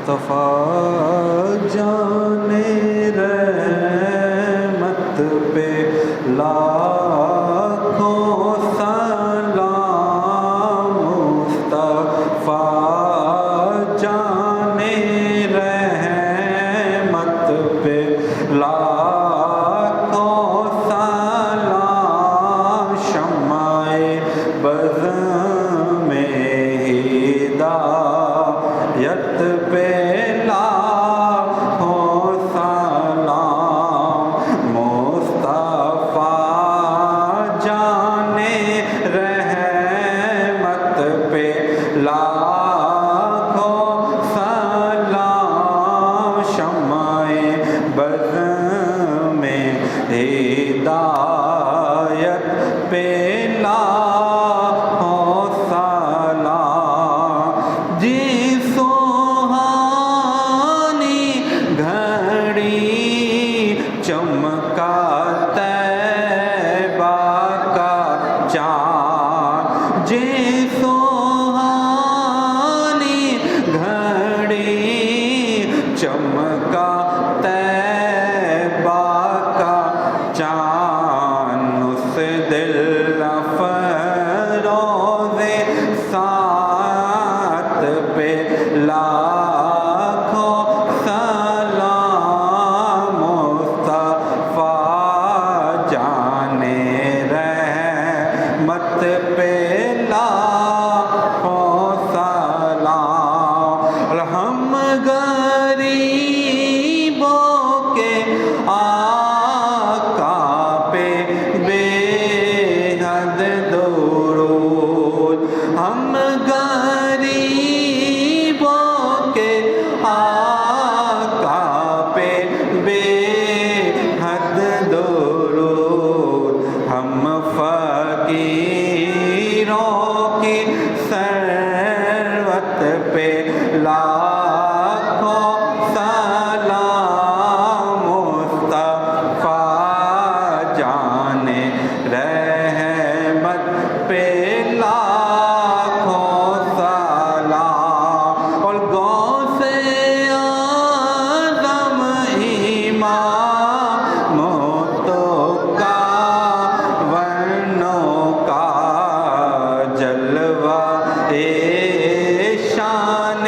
مصطفیٰ جان رحمت پہ لاکھوں سلام، مصطفیٰ جان رحمت پہ لاکھوں سلام، شمع بز میں ہدایت پہ لاکھوں سلام، مصطفیٰ جان رحمت پہ لاکھوں سلام، شمع بز میں ہدایت پہ لاکھوں سلام، جی سہانی گھڑی چمکا طیبہ کا چاند، جی سہانی گھڑی چمکا طیبہ کا چاند، اس دل افروز ساعت پہ لاکھوں سلام، مصطفیٰ جان رحمت پہ لاکھوں سلام، اور ہم غریبوں کے آقا پہ بے حد درود، ہم غریبوں کے آقا پہ بے حد درود، ہم فقیروں کی ثروت پہ لاکھوں سلام، مصطفیٰ جان رحمت پہ لاکھوں سلام، اور غوث اعظم امام کا ورنوں کا جلوہ شان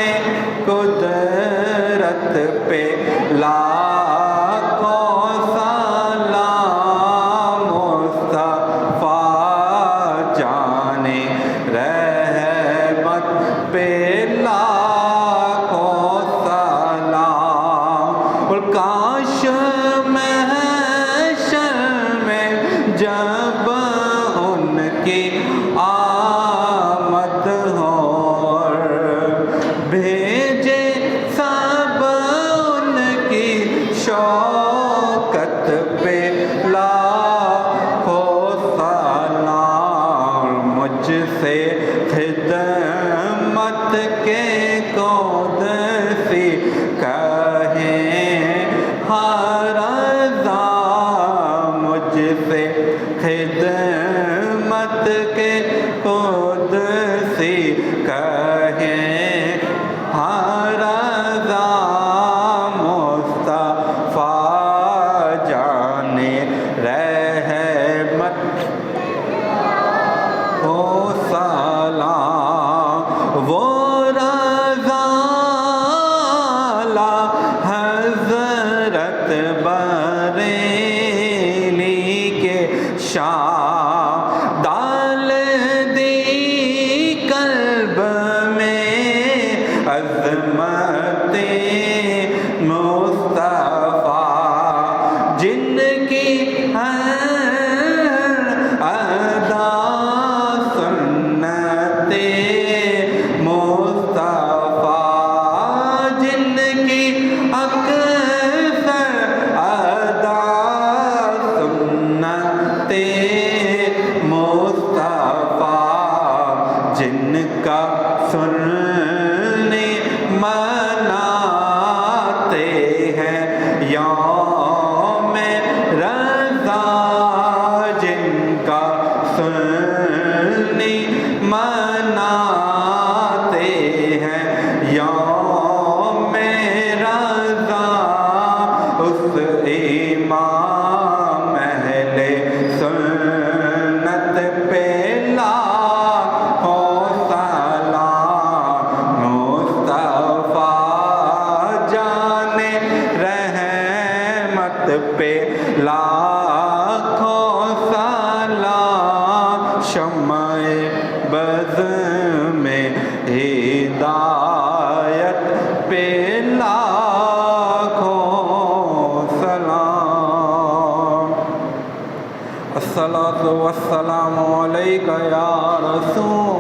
قدرت پہ لاکھوں سلام، مصطفیٰ جان رحمت پہ لاکھوں سلام، اور کاش محشر میں جب ان کی آمد ہو، اور بھیجے سب ان کی شوکت پہ لاکھوں سلام، مجھ سے خدمت کے قدسی کہیں ہر ازاں، مجھ سے خدمت کے قدسی کہیں ہر ازاں، مصطفیٰ جان رحمت ہو سلام، وہ رضا لا حضرت بریلی کے شاہ ڈال دی قلب میں عظمت مصطفیٰ، جن کی ہر ادا سنت مصطفیٰ، جن کی اکثر ادا سنت مصطفیٰ، جن کا سننے مناتے ہیں یوم رضا، جن کا سننے مناتے ہیں یوم بزم ہدایت پہ لاکھوں سلام. الصلاۃ والسلام علیک یا رسول